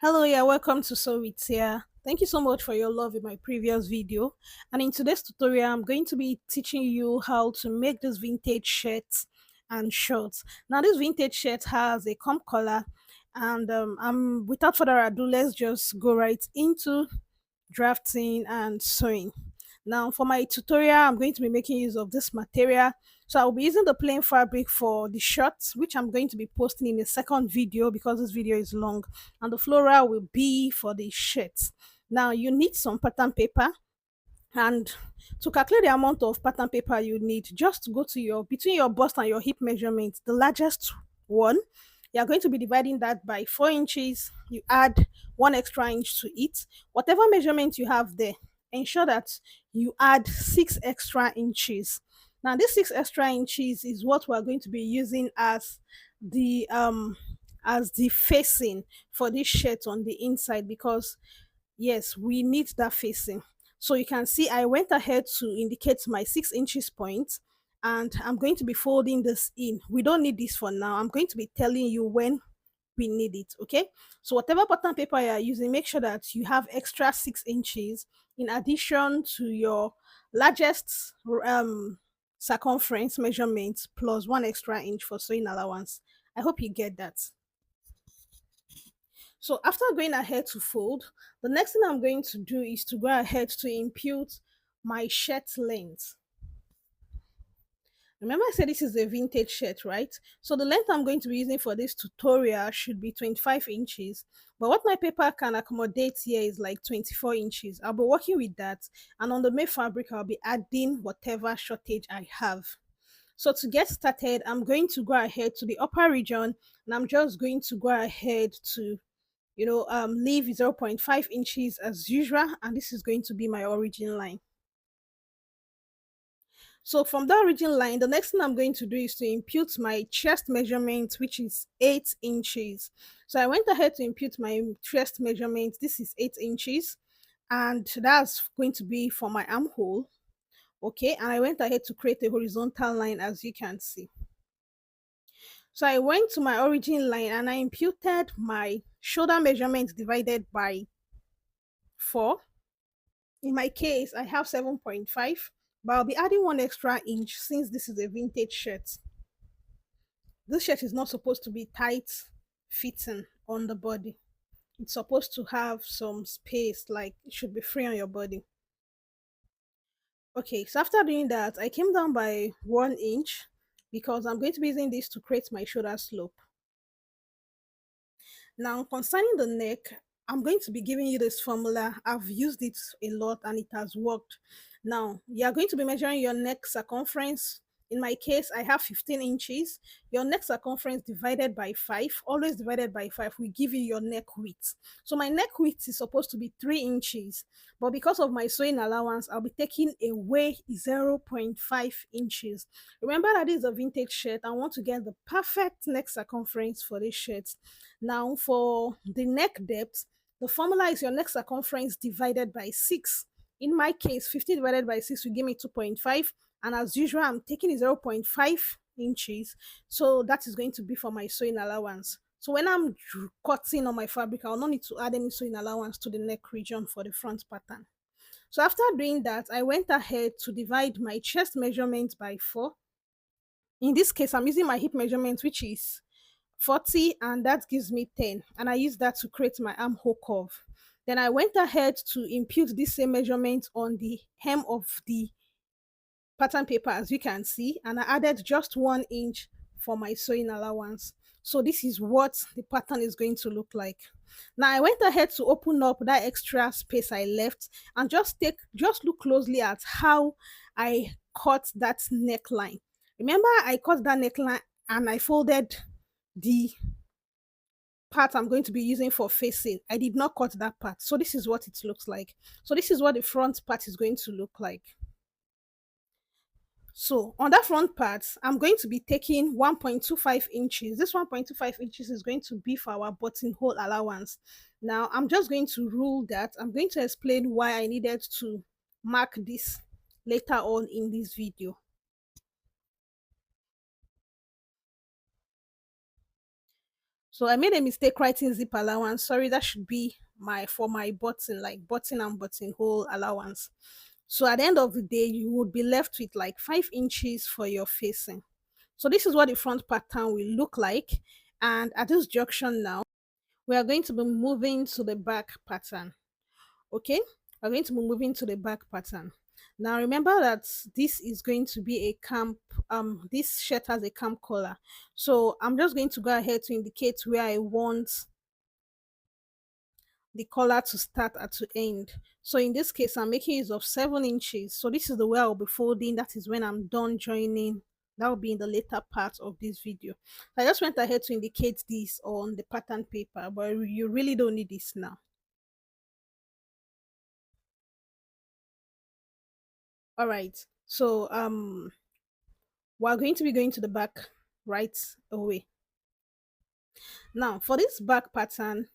Hello, yeah, welcome to Sewwithtia. Thank you so much for your love in my previous video. And in today's tutorial, I'm going to be teaching you how to make this vintage shirts and shorts. Now, this vintage shirt has a comb collar, and I'm without further ado, let's just go right into drafting and sewing. Now for my tutorial, I'm going to be making use of this material. So I'll be using the plain fabric for the shorts, which I'm going to be posting in a second video because this video is long, and the floral will be for the shirts. Now you need some pattern paper, and to calculate the amount of pattern paper you need, just go to your between your bust and your hip measurement, the largest one. You are going to be dividing that by 4 inches. You add 1 extra inch to it. Whatever measurement you have there, ensure that you add 6 extra inches. Now, this 6 extra inches is what we're going to be using as the facing for this shirt on the inside, because yes, we need that facing. So you can see I went ahead to indicate my 6 inches point, and I'm going to be folding this in. We don't need this for now. I'm going to be telling you when we need it. Okay, so whatever pattern paper you are using, make sure that you have extra 6 inches in addition to your largest circumference measurement plus 1 extra inch for sewing allowance. I hope you get that. So after going ahead to fold, the next thing I'm going to do is to go ahead to impute my shirt length. Remember I said this is a vintage shirt, right? So the length I'm going to be using for this tutorial should be 25 inches. But what my paper can accommodate here is like 24 inches. I'll be working with that. And on the main fabric, I'll be adding whatever shortage I have. So to get started, I'm going to go ahead to the upper region, and I'm just going to go ahead to leave 0.5 inches as usual, and this is going to be my origin line. So from the origin line, the next thing I'm going to do is to impute my chest measurement, which is 8 inches. So I went ahead to impute my chest measurement. This is 8 inches, and that's going to be for my armhole. Okay, and I went ahead to create a horizontal line, as you can see. So I went to my origin line and I imputed my shoulder measurement divided by 4. In my case, I have 7.5, but I'll be adding 1 extra inch since this is a vintage shirt. This shirt is not supposed to be tight fitting on the body. It's supposed to have some space, like it should be free on your body. Okay, so after doing that, I came down by 1 inch because I'm going to be using this to create my shoulder slope. Now, concerning the neck, I'm going to be giving you this formula. I've used it a lot and it has worked. Now, you are going to be measuring your neck circumference. In my case, I have 15 inches. Your neck circumference divided by 5, always divided by 5, will give you your neck width. So my neck width is supposed to be 3 inches, but because of my sewing allowance, I'll be taking away 0.5 inches. Remember that this is a vintage shirt. I want to get the perfect neck circumference for this shirt. Now, for the neck depth, the formula is your neck circumference divided by 6. In my case, 15 divided by 6 will give me 2.5. And as usual, I'm taking 0.5 inches. So that is going to be for my sewing allowance. So when I'm cutting on my fabric, I'll not need to add any sewing allowance to the neck region for the front pattern. So after doing that, I went ahead to divide my chest measurement by 4. In this case, I'm using my hip measurement, which is 40, and that gives me 10, and I use that to create my armhole curve. Then I went ahead to impute this same measurement on the hem of the pattern paper, as you can see, and I added just 1 inch for my sewing allowance. So this is what the pattern is going to look like. Now I went ahead to open up that extra space I left and just look closely at how I cut that neckline. Remember, I cut that neckline and I folded the part I'm going to be using for facing. I did not cut that part. So this is what it looks like. So this is what the front part is going to look like. So on that front part, I'm going to be taking 1.25 inches. This 1.25 inches is going to be for our buttonhole allowance. Now I'm just going to rule that. I'm going to explain why I needed to mark this later on in this video. So I made a mistake writing zip allowance. Sorry, that should be my for my button, like button and buttonhole allowance. So at the end of the day, you would be left with like 5 inches for your facing. So this is what the front pattern will look like. And at this junction now, we are going to be moving to the back pattern. Okay, we're going to be moving to the back pattern. Now remember that this is going to be a camp, this shirt has a camp collar. So I'm just going to go ahead to indicate where I want the collar to start and to end. So in this case, I'm making use of 7 inches. So this is the way I'll be folding. That is when I'm done joining. That will be in the later part of this video. So I just went ahead to indicate this on the pattern paper, but you really don't need this now. All right. So we're going to be going to the back right away. Now for this back pattern,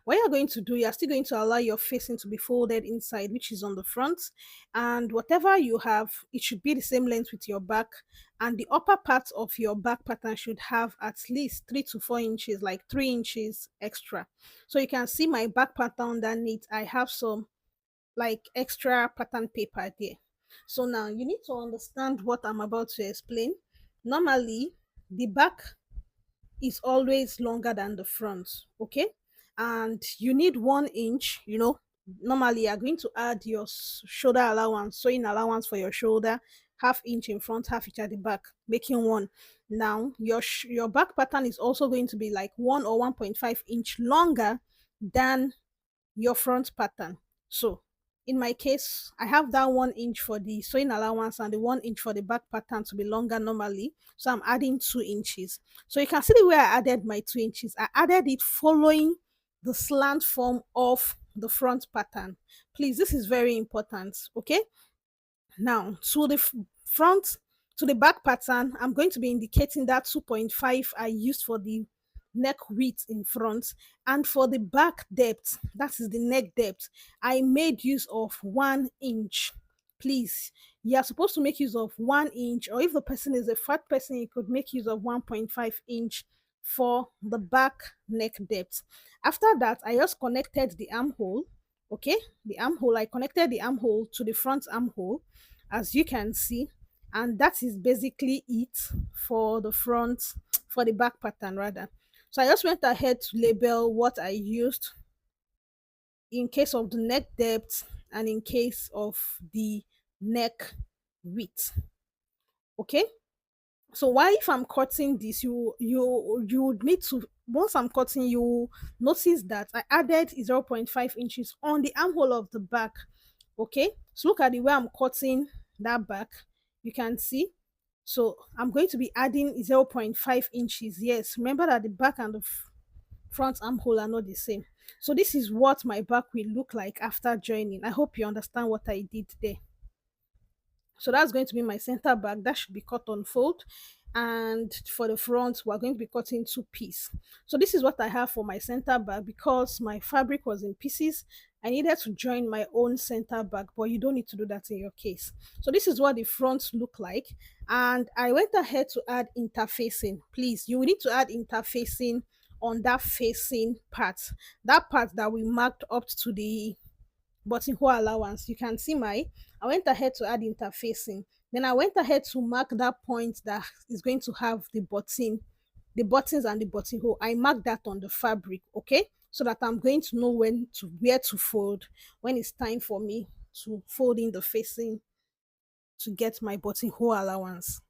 what you're going to do, you're still going to allow your facing to be folded inside, which is on the front, and whatever you have, it should be the same length with your back, and the upper part of your back pattern should have at least 3 to 4 inches, like 3 inches extra. So you can see my back pattern underneath, I have some like extra pattern paper there. So now you need to understand what I'm about to explain. Normally the back is always longer than the front, okay? And you need 1 inch, normally you're going to add your shoulder allowance, sewing allowance for your shoulder, half inch in front, half inch at the back, making one. Now your back pattern is also going to be like 1 or 1.5 inch longer than your front pattern. So in my case, I have that 1 inch for the sewing allowance and the 1 inch for the back pattern to be longer normally. So I'm adding 2 inches. So you can see the way I added my 2 inches. I added it following the slant form of the front pattern. Please, this is very important. Okay. Now to the front, to the back pattern, I'm going to be indicating that 2.5 I used for the neck width in front, and for the back depth, that is the neck depth, I made use of 1 inch. Please, you are supposed to make use of 1 inch, or if the person is a fat person, you could make use of 1.5 inch for the back neck depth. After that, I just connected the armhole. Okay, the armhole, I connected the armhole to the front armhole, as you can see, and that is basically it for the front, for the back pattern rather. So I just went ahead to label what I used in case of the neck depth and in case of the neck width. Okay, so why, if I'm cutting this, you would need to, once I'm cutting, you notice that I added 0.5 inches on the armhole of the back. Okay, so look at the way I'm cutting that back, you can see. So I'm going to be adding 0.5 inches. Yes, remember that the back and the front armhole are not the same. So this is what my back will look like after joining. I hope you understand what I did there. So that's going to be my center back, that should be cut on fold. And for the front, we're going to be cutting 2 pieces. So this is what I have for my center back. Because my fabric was in pieces, I needed to join my own center back, but you don't need to do that in your case. So this is what the front look like, and I went ahead to add interfacing. Please, you will need to add interfacing on that facing part, that part that we marked up to the buttonhole allowance. You can see I went ahead to add interfacing. Then I went ahead to mark that point that is going to have the buttons and the buttonhole. I marked that on the fabric, okay? So that I'm going to know where to fold when it's time for me to fold in the facing to get my buttonhole allowance.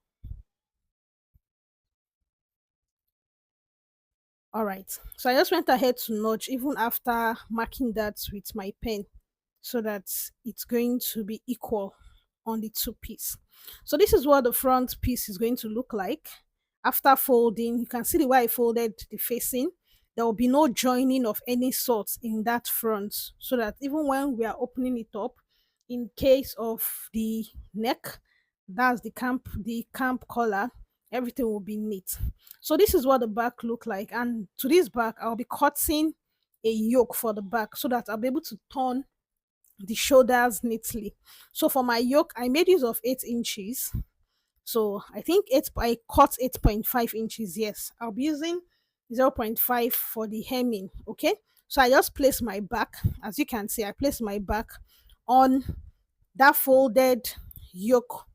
All right. So I just went ahead to notch even after marking that with my pen, so that it's going to be equal on the 2 piece. So this is what the front piece is going to look like after folding. You can see the way I folded the facing. There will be no joining of any sort in that front, so that even when we are opening it up, in case of the neck, that's the camp collar, everything will be neat. So this is what the back look like, and to this back I'll be cutting a yoke for the back so that I'll be able to turn the shoulders neatly. So for my yoke, I made use of 8 inches. So I think I cut 8.5 inches. Yes, I'll be using 0.5 for the hemming. Okay, so I just place my back, as you can see, I place my back on that folded yoke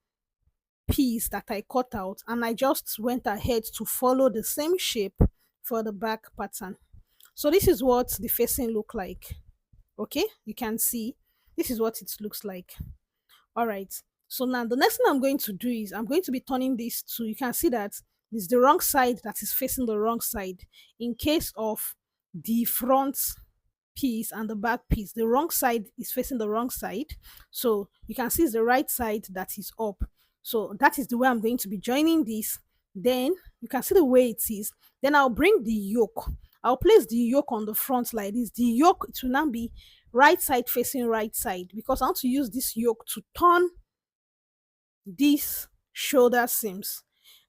piece that I cut out, and I just went ahead to follow the same shape for the back pattern. So this is what the facing look like. Okay, you can see this is what it looks like. All right, so now the next thing I'm going to do is I'm going to be turning this to, you can see that it's the wrong side that is facing the wrong side. In case of the front piece and the back piece, the wrong side is facing the wrong side, so you can see it's the right side that is up. So that is the way I'm going to be joining this. Then you can see the way it is. Then I'll bring the yoke, I'll place the yoke on the front like this. The yoke, it will now be right side facing right side, because I want to use this yoke to turn these shoulder seams.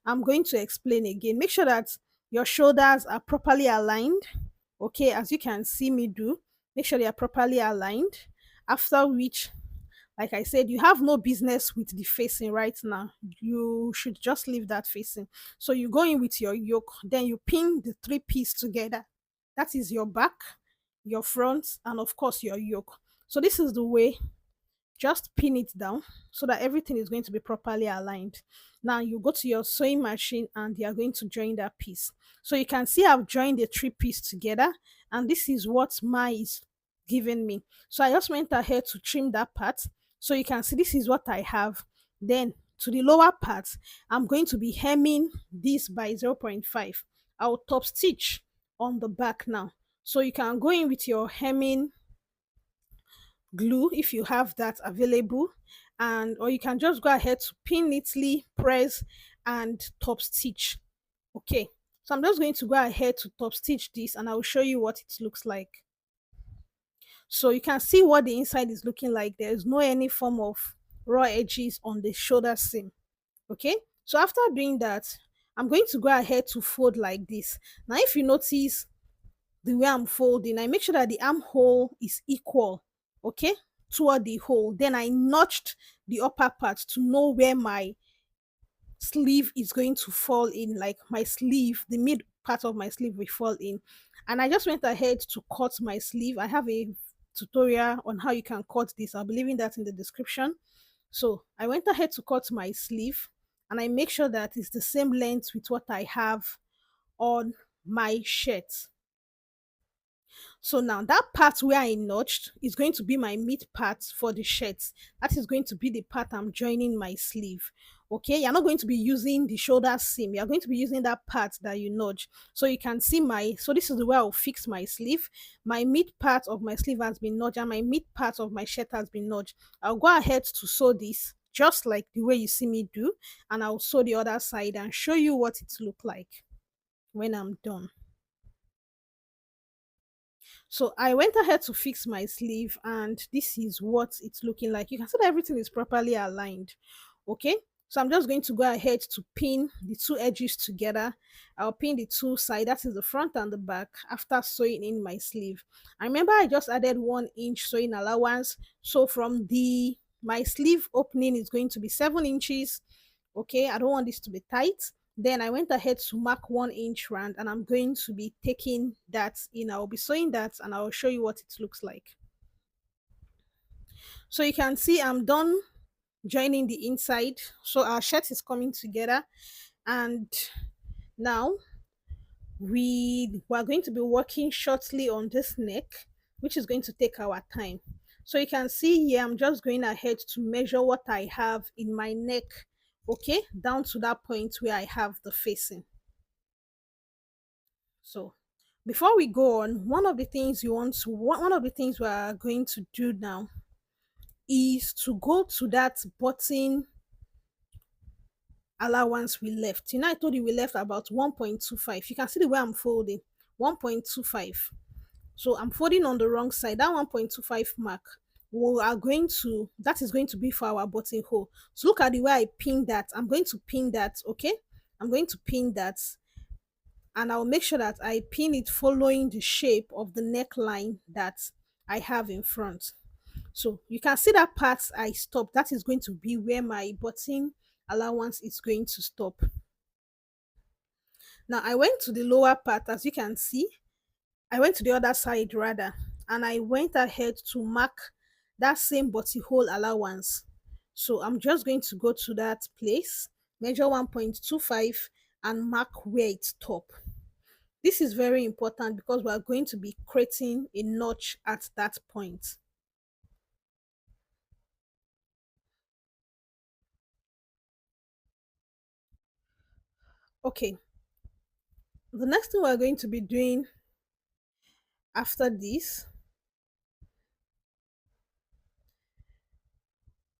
I'm going to explain again. Make sure that your shoulders are properly aligned. Okay, as you can see me do, make sure they are properly aligned. After which, like I said, you have no business with the facing right now. You should just leave that facing. So you go in with your yoke, then you pin the three pieces together. That is your back, your front, and of course your yoke. So this is the way. Just pin it down so that everything is going to be properly aligned. Now you go to your sewing machine and you are going to join that piece. So you can see I've joined the three pieces together, and this is what my is giving me. So I just went ahead to trim that part. So you can see this is what I have. Then to the lower part, I'm going to be hemming this by 0.5. I'll top stitch on the back now. So you can go in with your hemming glue if you have that available, and or you can just go ahead to pin neatly, press, and top stitch. Okay, so I'm just going to go ahead to top stitch this, and I will show you what it looks like. So you can see what the inside is looking like. There is no any form of raw edges on the shoulder seam. Okay, so after doing that, I'm going to go ahead to fold like this. Now if you notice the way I'm folding, I make sure that the armhole is equal, okay, toward the hole. Then I notched the upper part to know where my sleeve is going to fall in, like my sleeve, the mid part of my sleeve will fall in. And I just went ahead to cut my sleeve. I have a tutorial on how you can cut this. I'll be leaving that in the description. So I went ahead to cut my sleeve, and I make sure that it's the same length with what I have on my shirt. So now that part where I notched is going to be my mid part for the shirt. That is going to be the part I'm joining my sleeve. Okay, you're not going to be using the shoulder seam. You're going to be using that part that you notch. So you can see so this is the way I'll fix my sleeve. My mid part of my sleeve has been notched, and my mid part of my shirt has been notched. I'll go ahead to sew this just like the way you see me do, and I'll sew the other side and show you what it look like when I'm done. So I went ahead to fix my sleeve, and this is what it's looking like. You can see that everything is properly aligned. Okay, so I'm just going to go ahead to pin the two edges together. I'll pin the two sides, that is the front and the back, after sewing in my sleeve. I remember I just added 1 inch sewing allowance, so from the my sleeve opening is going to be 7 inches. Okay, I don't want this to be tight. Then I went ahead to mark 1 inch round, and I'm going to be taking that in. I'll be sewing that, and I'll show you what it looks like. So you can see I'm done joining the inside. So our shirt is coming together, and now we are going to be working shortly on this neck, which is going to take our time. So you can see here I'm just going ahead to measure what I have in my neck, okay, down to that point where I have the facing. So before we go on, one of the things we are going to do now is to go to that button allowance we left. You know, I told you we left about 1.25. You can see the way I'm folding, 1.25. So I'm folding on the wrong side. That 1.25 mark, we are going to, that is going to be for our buttonhole. So look at the way I pin that. I'm going to pin that, okay? I'm going to pin that, and I'll make sure that I pin it following the shape of the neckline that I have in front. So you can see that part I stopped. That is going to be where my button allowance is going to stop. Now I went to the lower part, as you can see. I went to the other side rather, and I went ahead to mark that same buttonhole allowance. So I'm just going to go to that place, measure 1.25 and mark where it top. This is very important because we are going to be creating a notch at that point. Okay, the next thing we're going to be doing after this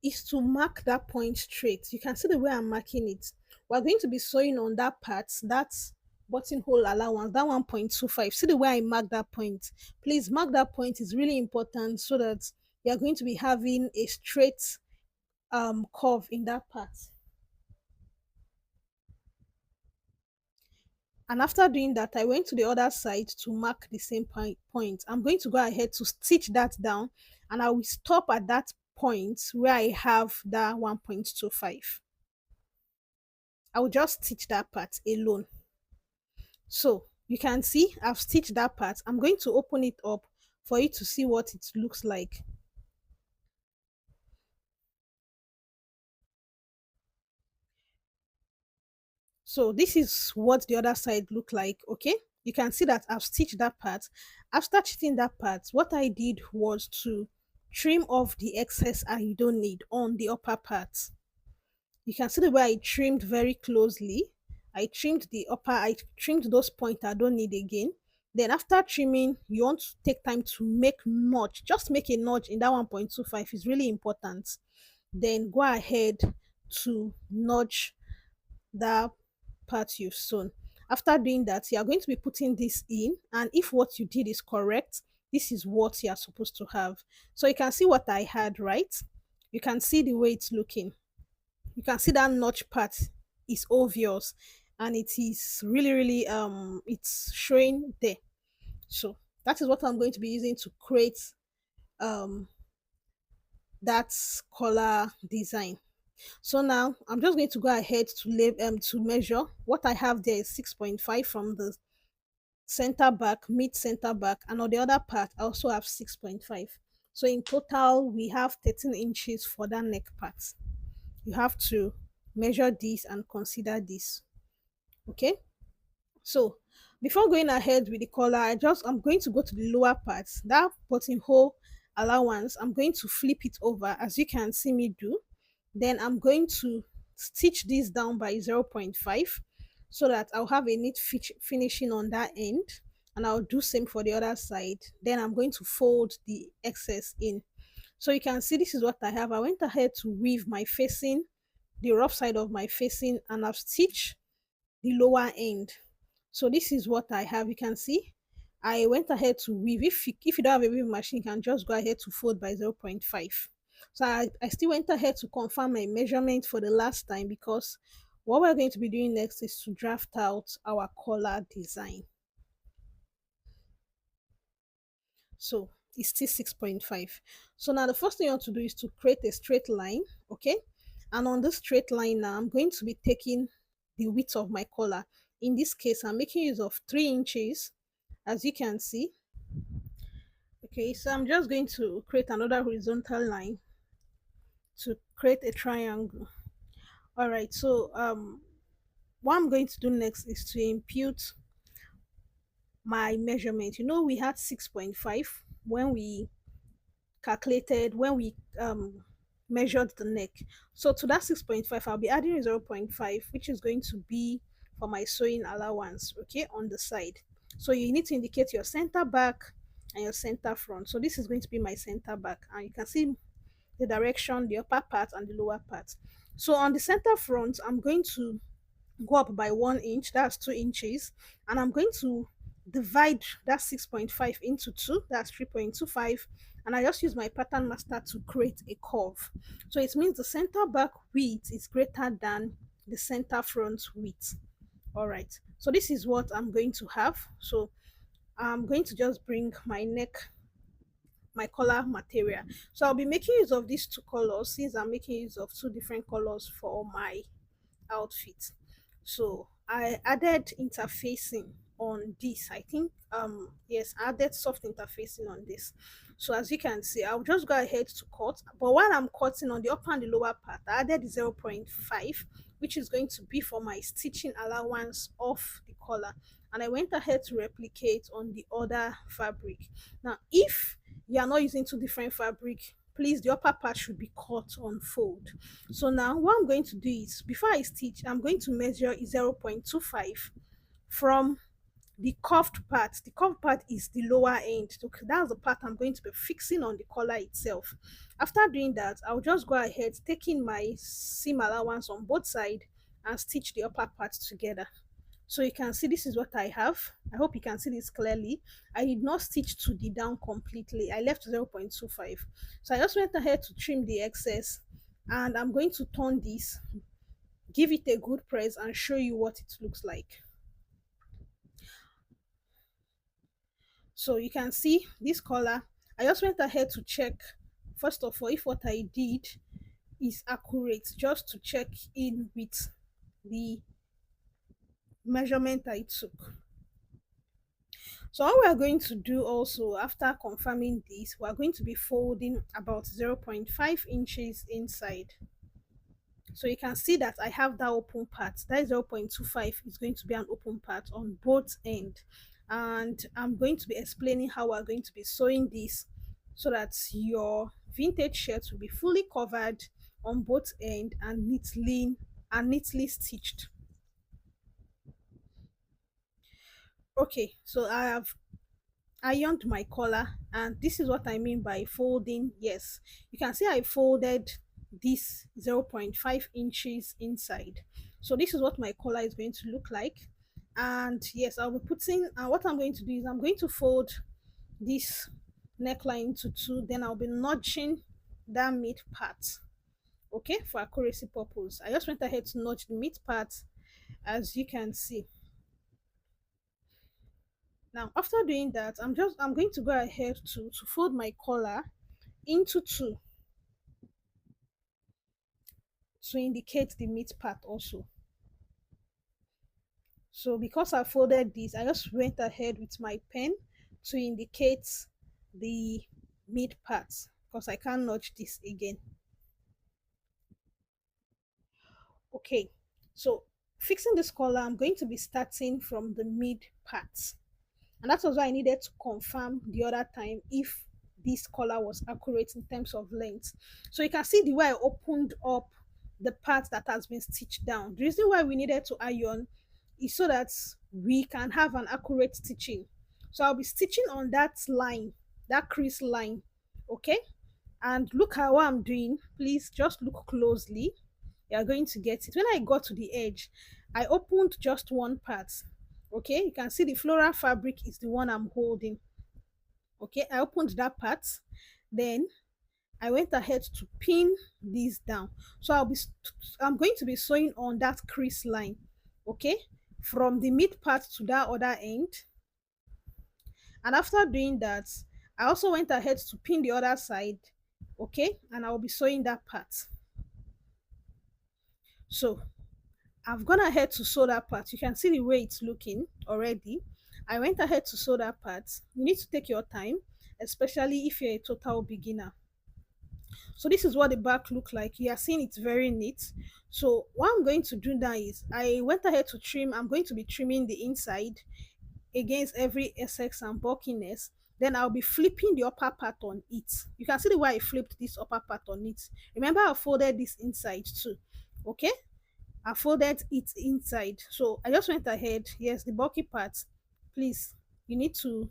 is to mark that point straight. You can see the way I'm marking it. We're going to be sewing on that part, that's buttonhole allowance, that 1.25. See the way I mark that point. Please mark that point, is really important so that you're going to be having a straight curve in that part. And after doing that, I went to the other side to mark the same point. I'm going to go ahead to stitch that down, and I will stop at that point where I have that 1.25. I will just stitch that part alone. So you can see I've stitched that part. I'm going to open it up for you to see what it looks like. So this is what the other side look like. Okay, you can see that I've stitched that part. After stitching that part, what I did was to trim off the excess I don't need on the upper part. You can see the way I trimmed very closely. I trimmed the upper, I trimmed those points I don't need again. Then after trimming, you want to take time to make notch. Just make a notch in that 1.25 is really important. Then go ahead to notch that part you've sewn. After doing that, you are going to be putting this in, and if what you did is correct, this is what you are supposed to have. So you can see what I had, right? You can see the way it's looking. You can see that notch part is obvious, and it is really it's showing there. So that is what I'm going to be using to create um that collar design. So now I'm just going to go ahead to to measure. What I have there is 6.5 from the center back, mid center back, and on the other part I also have 6.5. So in total we have 13 inches for that neck part. You have to measure this and consider this. Okay, so before going ahead with the collar, I'm going to go to the lower part, that buttonhole allowance. I'm going to flip it over as you can see me do. Then I'm going to stitch this down by zero point 0.5 so that I'll have a neat finishing on that end, and I'll do same for the other side. Then I'm going to fold the excess in. So you can see this is what I have. I went ahead to weave my facing, the rough side of my facing, and I've stitched the lower end. So this is what I have. You can see I went ahead to weave. If you don't have a weaving machine, you can just go ahead to fold by zero point 0.5. So I still went ahead to confirm my measurement for the last time, because what we're going to be doing next is to draft out our collar design. So it's still 6.5. So now the first thing you want to do is to create a straight line. Okay, and on this straight line now I'm going to be taking the width of my collar. In this case I'm making use of 3 inches, as you can see. Okay, so I'm just going to create another horizontal line to create a triangle. All right, so what I'm going to do next is to impute my measurement. You know, we had 6.5 when we calculated, when we measured the neck. So to that 6.5 I'll be adding 0 0.5, which is going to be for my sewing allowance, okay, on the side. So you need to indicate your center back and your center front. So this is going to be my center back, and you can see the direction, the upper part and the lower part. So on the center front I'm going to go up by 1 inch, that's 2 inches, and I'm going to divide that 6.5 into 2, that's 3.25, and I just use my pattern master to create a curve. So it means the center back width is greater than the center front width. All right, so this is what I'm going to have. So I'm going to just bring my neck, my collar material. So I'll be making use of these two colors, since I'm making use of two different colors for my outfit. So I added interfacing on this. I think yes, I added soft interfacing on this. So as you can see, I'll just go ahead to cut. But while I'm cutting on the upper and the lower part, I added 0.5, which is going to be for my stitching allowance of the collar. And I went ahead to replicate on the other fabric. Now, if you are not using two different fabric, please, the upper part should be cut on fold. So now what I'm going to do is, before I stitch, I'm going to measure 0.25 from the curved part. The curved part is the lower end. So that's the part I'm going to be fixing on the collar itself. After doing that, I'll just go ahead, taking my seam allowance on both sides and stitch the upper part together. So you can see this is what I have. I hope you can see this clearly. I did not stitch to the down completely. I left 0.25. So I just went ahead to trim the excess, and I'm going to turn this, give it a good press, and show you what it looks like. So you can see this color. I just went ahead to check, first of all, if what I did is accurate, just to check in with the measurement I took. So what we are going to do also, after confirming this, we are going to be folding about 0.5 inches inside. So you can see that I have that open part. That 0.25 is going to be an open part on both ends. And I'm going to be explaining how we're going to be sewing this so that your vintage shirt will be fully covered on both ends and neatly stitched. Okay, so I have ironed my collar, and this is what I mean by folding. Yes, you can see I folded this 0.5 inches inside. So this is what my collar is going to look like. And yes, I'll be putting, what I'm going to do is I'm going to fold this neckline into two, then I'll be notching that mid part. Okay, for accuracy purpose, I just went ahead to notch the mid part, as you can see. Now, after doing that, I'm going to go ahead to fold my collar into two to indicate the mid part also. So because I folded this, I just went ahead with my pen to indicate the mid part, because I can't notch this again. Okay, so fixing this collar, I'm going to be starting from the mid part. And that was why I needed to confirm the other time if this collar was accurate in terms of length. So you can see the way I opened up the part that has been stitched down. The reason why we needed to iron is so that we can have an accurate stitching. So I'll be stitching on that line, that crease line. Okay, and look at what I'm doing. Please just look closely. You're going to get it. When I got to the edge, I opened just one part. Okay, you can see the floral fabric is the one I'm holding. Okay, I opened that part, then I went ahead to pin this down. So I'm going to be sewing on that crease line. Okay, from the mid part to that other end. And after doing that, I also went ahead to pin the other side. Okay, and I'll be sewing that part. So I've gone ahead to sew that part. You can see the way it's looking already. I went ahead to sew that part. You need to take your time, especially if you're a total beginner. So this is what the back look like. You are seeing it's very neat. So what I'm going to do now is I went ahead to trim. I'm going to be trimming the inside against every excess and bulkiness. Then I'll be flipping the upper part on it. You can see the way I flipped this upper part on it. Remember, I folded this inside too. Okay, I folded it inside. So I just went ahead. Yes, the bulky part, please, you need to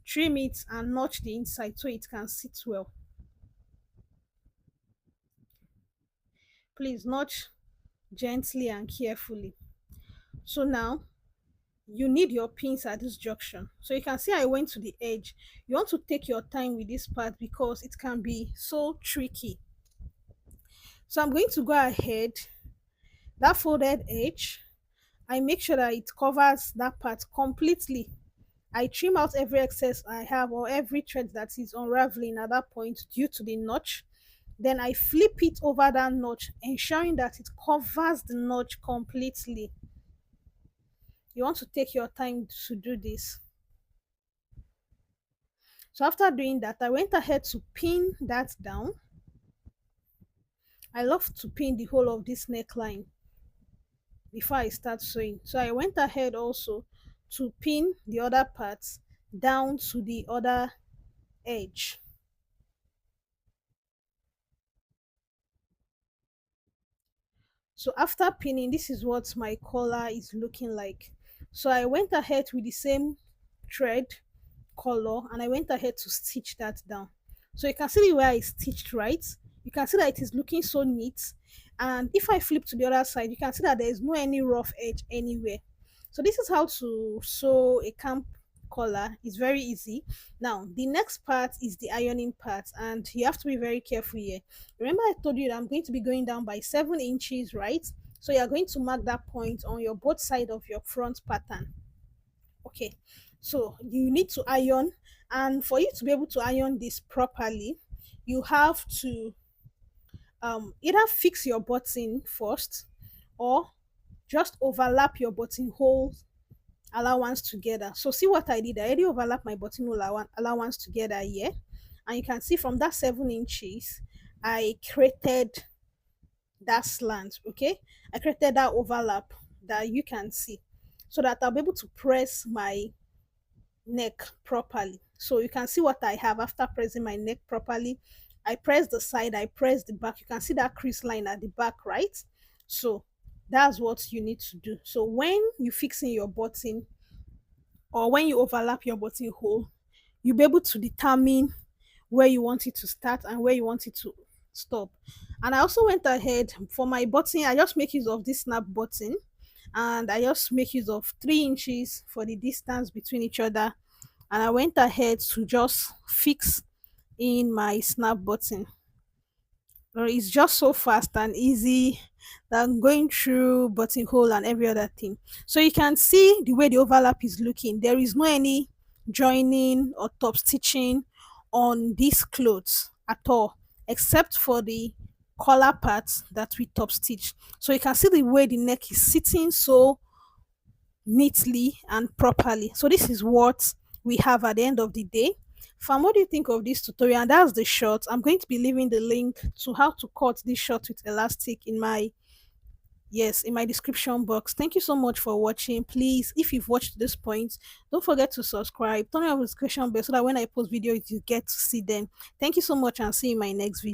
trim it and notch the inside so it can sit well. Please notch gently and carefully. So now you need your pins at this junction. So you can see I went to the edge. You want to take your time with this part because it can be so tricky. So I'm going to go ahead, that folded edge, I make sure that it covers that part completely. I trim out every excess I have or every thread that is unraveling at that point due to the notch. Then I flip it over that notch, ensuring that it covers the notch completely. You want to take your time to do this. So after doing that, I went ahead to pin that down. I love to pin the whole of this neckline before I start sewing. So I went ahead also to pin the other parts down to the other edge. So after pinning, this is what my collar is looking like. So I went ahead with the same thread color and I went ahead to stitch that down. So you can see the way I stitched, right? You can see that it is looking so neat. And if I flip to the other side, you can see that there is no any rough edge anywhere. So this is how to sew a camp collar. It's very easy. Now the next part is the ironing part, and you have to be very careful here. Remember I told you that I'm going to be going down by 7 inches, right? So you're going to mark that point on your both side of your front pattern. Okay, so you need to iron, and for you to be able to iron this properly, you have to either fix your button first or just overlap your buttonhole allowance together. So see what I did. I already overlap my buttonhole allowance together here, and you can see from that 7 inches, I created that slant. Okay, I created that overlap that you can see, so that I'll be able to press my neck properly. So you can see what I have after pressing my neck properly. I press the side, I press the back. You can see that crease line at the back, right? So that's what you need to do. So when you fix in your button or when you overlap your buttonhole, you'll be able to determine where you want it to start and where you want it to stop. And I also went ahead for my button, I just make use of this snap button, and I just make use of 3 inches for the distance between each other, and I went ahead to just fix in my snap button. It's just so fast and easy than going through buttonhole and every other thing. So you can see the way the overlap is looking. There is no any joining or top stitching on these clothes at all, except for the collar parts that we top stitch. So you can see the way the neck is sitting so neatly and properly. So this is what we have at the end of the day. Fam, what do you think of this tutorial? And that's the short. I'm going to be leaving the link to how to cut this short with elastic in my in my description box. Thank you so much for watching. Please, if you've watched this point, don't forget to subscribe, turn on the notification bell so that when I post videos you get to see them. Thank you so much and see you in my next video.